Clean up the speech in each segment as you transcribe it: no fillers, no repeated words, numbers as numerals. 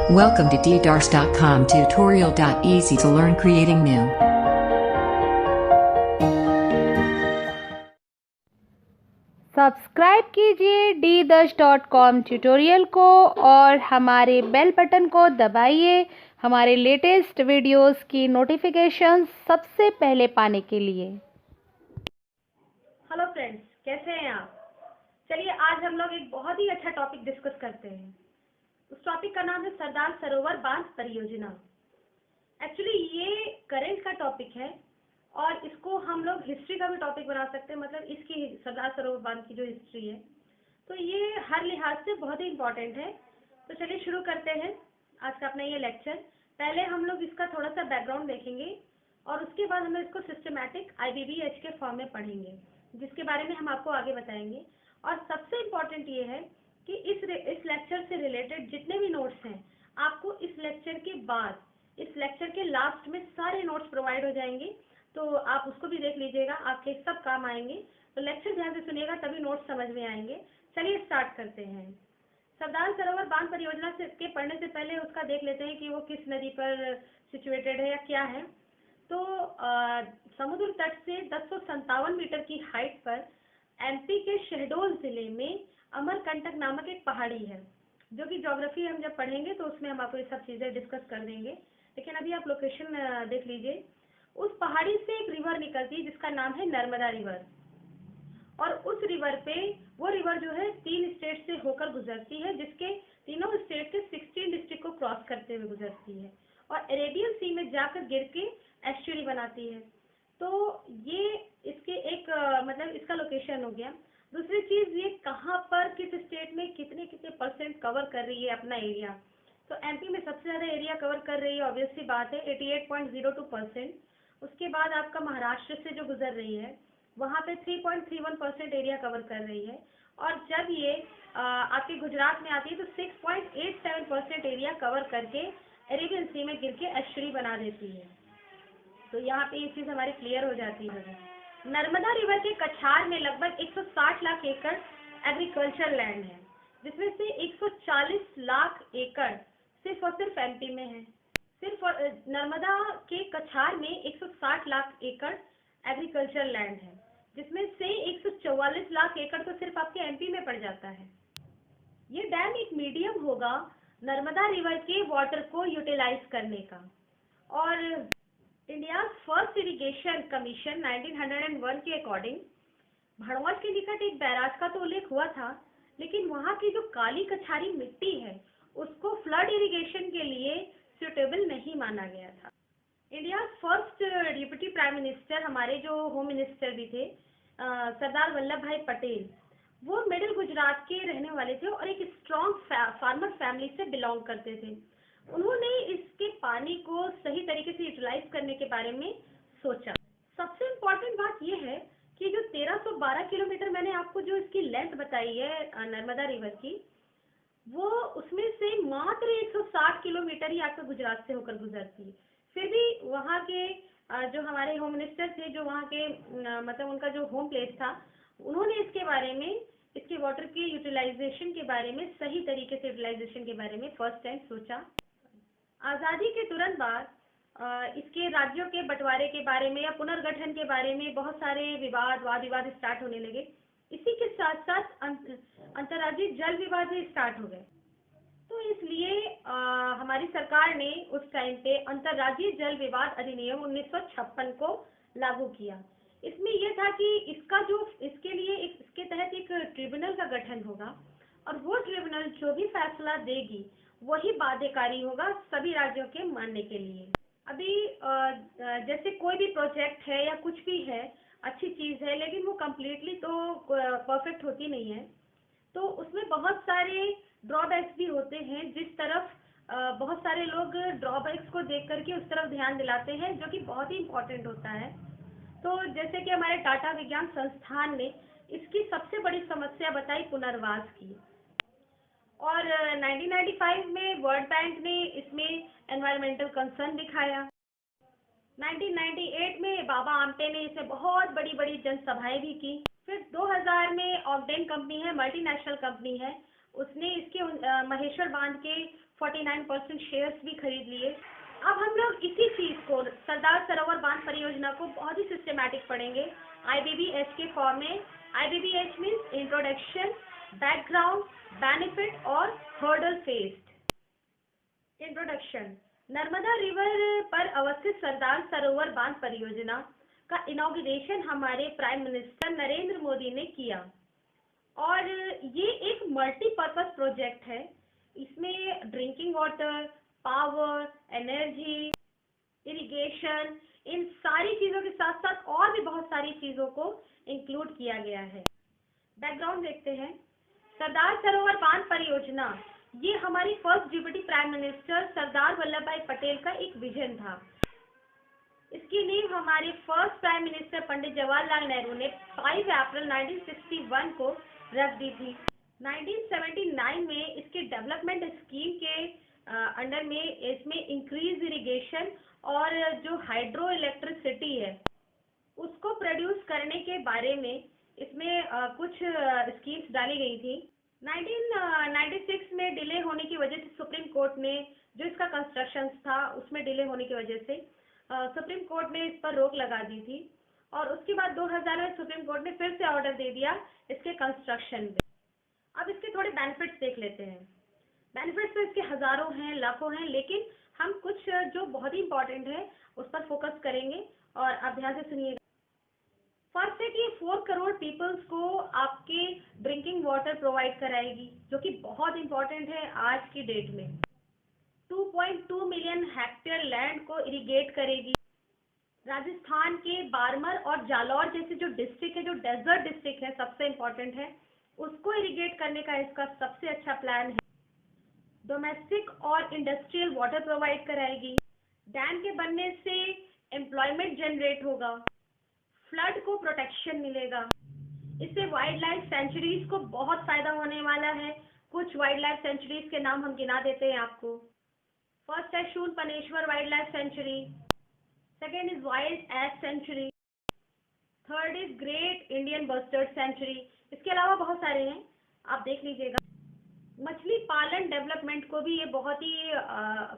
Welcome to ddars.com tutorial.easy to learn creating new. Subscribe कीजिए ddars.com tutorial को और हमारे बेल बटन को दबाइए हमारे लेटेस्ट वीडियोस की नोटिफिकेशन सबसे पहले पाने के लिए। हेलो फ्रेंड्स, कैसे हैं आप? चलिए आज हम लोग एक बहुत ही अच्छा टॉपिक डिस्कस करते हैं। उस टॉपिक का नाम है सरदार सरोवर बांध परियोजना। एक्चुअली ये करंट का टॉपिक है और इसको हम लोग हिस्ट्री का भी टॉपिक बना सकते हैं, मतलब इसकी सरदार सरोवर बांध की जो हिस्ट्री है तो ये हर लिहाज से बहुत ही इम्पोर्टेंट है। तो चलिए शुरू करते हैं आज का अपना ये लेक्चर। पहले हम लोग इसका थोड़ा सा बैकग्राउंड देखेंगे और उसके बाद हम इसको सिस्टमैटिक IBBH के फॉर्म में पढ़ेंगे, जिसके बारे में हम आपको आगे बताएंगे। और सबसे इम्पोर्टेंट ये है कि इस लेक्चर से रिलेटेड जितने भी नोट्स हैं आपको इस लेक्चर के बाद, इस लेक्चर के लास्ट में सारे नोट्स प्रोवाइड हो जाएंगे, तो आप उसको भी देख लीजिएगा, आपके सब काम आएंगे। तो लेक्चर ध्यान से सुनिएगा तभी नोट्स समझ में आएंगे। चलिए स्टार्ट करते हैं। सरदार सरोवर बांध परियोजना के पढ़ने से पहले उसका देख लेते हैं कि वो किस नदी पर सिचुएटेड है या क्या है। तो समुद्र तट से 1057 मीटर की हाइट पर MP के शहडोल जिले में अमरकंटक नामक एक पहाड़ी है, जो कि ज्योग्राफी हम जब पढ़ेंगे तो उसमें हम आपको ये सब चीज़ें डिस्कस कर देंगे। लेकिन अभी आप लोकेशन देख लीजिए। उस पहाड़ी से एक रिवर निकलती है जिसका नाम है नर्मदा रिवर, और उस रिवर पे वो रिवर जो है 3 स्टेट से होकर गुजरती है, जिसके तीनों स्टेट के 16 डिस्ट्रिक्ट को क्रॉस करते हुए गुजरती है और अरेबियन सी में जाकर गिर के एस्चुरी बनाती है। तो ये इसके एक मतलब इसका लोकेशन हो गया। दूसरी चीज़, ये कहाँ पर किस स्टेट में कितने कितने % कवर कर रही है अपना एरिया। तो MP में सबसे ज़्यादा एरिया कवर कर रही है, ऑब्वियस सी बात है, 88.02%। उसके बाद आपका महाराष्ट्र से जो गुजर रही है वहाँ पे 3.31% एरिया कवर कर रही है, और जब ये आपके गुजरात में आती है तो 6.87% एरिया कवर करके अरेबियन सी में गिर के एस्चुरी बना देती है। तो यहाँ पे ये चीज़ हमारी क्लियर हो जाती है। नर्मदा रिवर के कछार में लगभग 160 लाख एकड़ एग्रीकल्चर लैंड है, जिसमें से 140 लाख एकड़ सिर्फ और सिर्फ MP में है। सिर्फ नर्मदा के कछार में 160 लाख एकड़ एग्रीकल्चर लैंड है, जिसमें से 144 लाख एकड़ तो सिर्फ आपके MP में पड़ जाता है। ये डैम एक मीडियम होगा नर्मदा रिवर के वाटर को यूटिलाइज करने का। और इंडिया फर्स्ट इरिगेशन कमीशन 1901 के अकॉर्डिंग भड़ौल के निकट एक बैराज का तो उल्लेख हुआ था, लेकिन वहाँ की जो काली कछारी मिट्टी है उसको फ्लड इरिगेशन के लिए सुटेबल नहीं माना गया था। India first deputy prime minister, हमारे जो होम मिनिस्टर भी थे, सरदार वल्लभ भाई पटेल, वो मिडिल गुजरात के रहने वाले थे और एक स्ट्रॉन्ग फार्मर फैमिली से बिलोंग करते थे। उन्होंने इसके पानी को सही तरीके से यूटिलाइज करने के बारे में सोचा। सबसे इम्पोर्टेंट बात यह है कि जो 1312 किलोमीटर मैंने आपको जो इसकी लेंथ बताई है नर्मदा रिवर की, वो उसमें से मात्र 160 किलोमीटर ही आपके गुजरात से होकर गुजरती है। फिर भी वहाँ के जो हमारे होम मिनिस्टर थे, जो वहाँ के मतलब उनका जो होम प्लेस था, उन्होंने इसके बारे में, इसके वाटर के यूटिलाइजेशन के बारे में, सही तरीके से यूटिलाइजेशन के बारे में फर्स्ट टाइम सोचा। आज़ादी के तुरंत बाद इसके राज्यों के बंटवारे के बारे में या पुनर्गठन के बारे में बहुत सारे वाद विवाद स्टार्ट होने लगे। इसी के साथ साथ अंतर्राज्यीय जल विवाद भी स्टार्ट हो गए। तो इसलिए हमारी सरकार ने उस टाइम पे अंतर्राज्यीय जल विवाद अधिनियम 1956 को लागू किया। इसमें यह था कि इसके लिए इसके तहत एक ट्रिब्यूनल का गठन होगा, और वो ट्रिब्यूनल जो भी फैसला देगी वही बाध्यकारी होगा सभी राज्यों के मानने के लिए। अभी जैसे कोई भी प्रोजेक्ट है या कुछ भी है, अच्छी चीज़ है, लेकिन वो कम्प्लीटली तो परफेक्ट होती नहीं है, तो उसमें बहुत सारे ड्रॉबैक्स भी होते हैं, जिस तरफ बहुत सारे लोग ड्रॉबैक्स को देख करके उस तरफ ध्यान दिलाते हैं, जो कि बहुत ही इम्पोर्टेंट होता है। तो जैसे कि हमारे टाटा विज्ञान संस्थान ने इसकी सबसे बड़ी समस्या बताई पुनर्वास की, और 1995 में वर्ल्ड बैंक ने इसमें एनवायरमेंटल कंसर्न दिखाया। 1998 में बाबा आमटे ने इसे बहुत बड़ी बड़ी जनसभाएं भी की। फिर 2000 में ऑक्डेन कंपनी है, मल्टीनेशनल कंपनी है, उसने इसके महेश्वर बांध के 49% शेयर्स भी खरीद लिए। अब हम लोग इसी चीज़ को, सरदार सरोवर बांध परियोजना को बहुत ही सिस्टमेटिक पढ़ेंगे IBBH के फॉर्म में। IBBH means introduction, background, benefit और hurdle faced. Introduction. Narmada river पर अवस्थित सरदार सरोवर बांध परियोजना का इनॉग्रेशन हमारे प्राइम मिनिस्टर नरेंद्र मोदी ने किया और ये एक मल्टीपर्पज प्रोजेक्ट है। इसमें drinking water, power, energy, irrigation, इन सारी चीज़ों के साथ साथ और भी बहुत सारी चीज़ों को इंक्लूड किया गया है। बैकग्राउंड देखते हैं। सरदार सरोवर बांध परियोजना ये हमारी first deputy prime minister Sardar Vallabh भाई पटेल का एक विजन था। इसकी नींव हमारे first prime minister Pandit Jawaharlal Nehru ने 5 अप्रैल 1961 को रख दी थी। 1979 में इसके डेवलपमेंट स्कीम के अंडर में इसमें इंक्रीज इरिगेशन और जो हाइड्रो इलेक्ट्रिसिटी है उसको प्रोड्यूस करने के बारे में इसमें कुछ स्कीम्स डाली गई थी। 1996 में डिले होने की वजह से सुप्रीम कोर्ट ने जो इसका कंस्ट्रक्शन था उसमें डिले होने की वजह से सुप्रीम कोर्ट ने इस पर रोक लगा दी थी और उसके बाद 2000 में सुप्रीम कोर्ट ने फिर से ऑर्डर दे दिया इसके कंस्ट्रक्शन में। अब इसके थोड़े बेनिफिट्स देख लेते हैं। बेनिफिट्स तो इसके हजारों हैं, लाखों हैं, लेकिन हम कुछ जो बहुत ही इंपॉर्टेंट है उस पर फोकस करेंगे और आप ध्यान से सुनिएगा। फर्स्ट है कि 4 करोड़ पीपल्स को आपके ड्रिंकिंग वाटर प्रोवाइड कराएगी, जो कि बहुत इंपॉर्टेंट है आज की डेट में। 2.2 मिलियन हेक्टेयर लैंड को इरिगेट करेगी। राजस्थान के बारमर और जालौर जैसे जो डिस्ट्रिक्ट है, जो डेजर्ट डिस्ट्रिक्ट है, सबसे इम्पोर्टेंट है, उसको इरिगेट करने का इसका सबसे अच्छा प्लान है। डोमेस्टिक और इंडस्ट्रियल वाटर प्रोवाइड कराएगी। डैम के बनने से एम्प्लॉयमेंट जनरेट होगा। फ्लड को प्रोटेक्शन मिलेगा। इससे वाइल्ड लाइफ सेंचुरीज को बहुत फायदा होने वाला है। कुछ वाइल्ड लाइफ सेंचुरीज के नाम हम गिना देते हैं आपको। फर्स्ट है Shoolpaneshwar wildlife sanctuary, second is wild ass sanctuary, third is great Indian bustard sanctuary. इसके अलावा बहुत सारे हैं, आप देख लीजिएगा। मछली पालन डेवलपमेंट को भी ये बहुत ही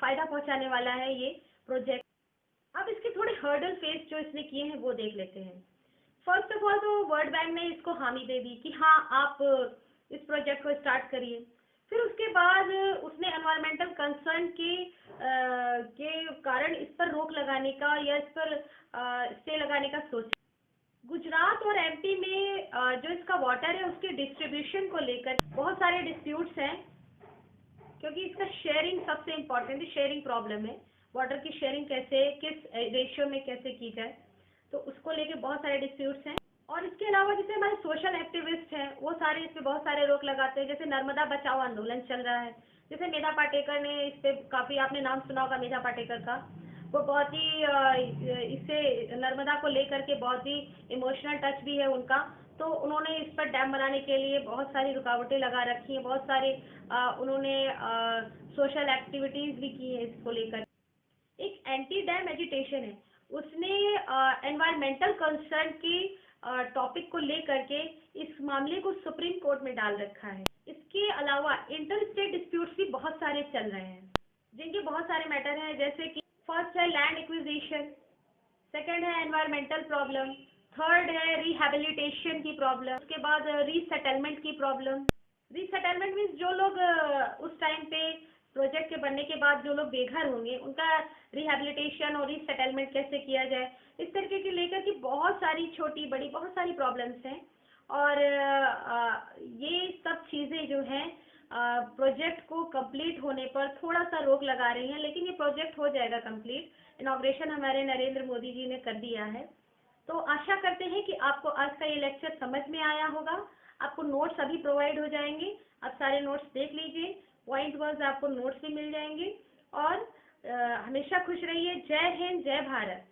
फायदा पहुंचाने वाला है ये प्रोजेक्ट। अब इसके थोड़े हर्डल फेस जो इसने किए हैं वो देख लेते हैं। फर्स्ट ऑफ ऑल तो वर्ल्ड बैंक ने इसको हामी दे दी कि हाँ आप इस प्रोजेक्ट को स्टार्ट करिए। फिर उसके बाद उसने एनवायरमेंटल कंसर्न के कारण इस पर रोक लगाने का या इस पर स्टे लगाने का सोचा। गुजरात और एमपी में जो इसका वाटर है उसके डिस्ट्रीब्यूशन को लेकर बहुत सारे डिस्प्यूट्स हैं, क्योंकि इसका शेयरिंग सबसे इम्पोर्टेंट है। शेयरिंग प्रॉब्लम है, वाटर की शेयरिंग कैसे, किस रेशियो में कैसे की जाए, तो उसको लेके बहुत सारे डिस्प्यूट्स हैं। और इसके अलावा जैसे हमारे सोशल एक्टिविस्ट हैं वो सारे इस पे बहुत सारे रोक लगाते हैं। जैसे नर्मदा बचाओ आंदोलन चल रहा है, जैसे मेधा पाटेकर ने इस पे काफ़ी, आपने नाम सुना होगा मेधा पाटेकर का, वो बहुत ही इससे नर्मदा को लेकर के बहुत ही इमोशनल टच भी है उनका। तो उन्होंने इस पर डैम बनाने के लिए बहुत सारी रुकावटें लगा रखी हैं, बहुत सारे उन्होंने सोशल एक्टिविटीज़ भी की हैं इसको लेकर। एक एंटी डैम एजिटेशन है, उसने एनवायरमेंटल कंसर्न की टॉपिक को लेकर के इस मामले को सुप्रीम कोर्ट में डाल रखा है। इसके अलावा इंटर स्टेट डिस्प्यूट्स भी बहुत सारे चल रहे हैं, जिनके बहुत सारे मैटर हैं। जैसे कि फर्स्ट है लैंड एक्विजिशन, सेकंड है एनवायरमेंटल प्रॉब्लम, थर्ड है रिहैबिलिटेशन की प्रॉब्लम, उसके बाद रीसेटलमेंट की प्रॉब्लम। रीसेटलमेंट मीन्स जो लोग उस टाइम पे प्रोजेक्ट के बनने के बाद जो लोग बेघर होंगे उनका रिहैबिलिटेशन और रीसेटलमेंट कैसे किया जाए, इस तरीके के लेकर के बहुत सारी छोटी बड़ी बहुत सारी प्रॉब्लम्स हैं। और ये सब चीज़ें जो हैं प्रोजेक्ट को कंप्लीट होने पर थोड़ा सा रोक लगा रही हैं, लेकिन ये प्रोजेक्ट हो जाएगा कंप्लीट। इनॉग्रेशन हमारे नरेंद्र मोदी जी ने कर दिया है। तो आशा करते हैं कि आपको आज का ये लेक्चर समझ में आया होगा। आपको नोट्स अभी प्रोवाइड हो जाएंगे, आप सारे नोट्स देख लीजिए, पॉइंट वाइज आपको नोट्स भी मिल जाएंगे। और हमेशा खुश रहिए। जय हिंद, जय भारत।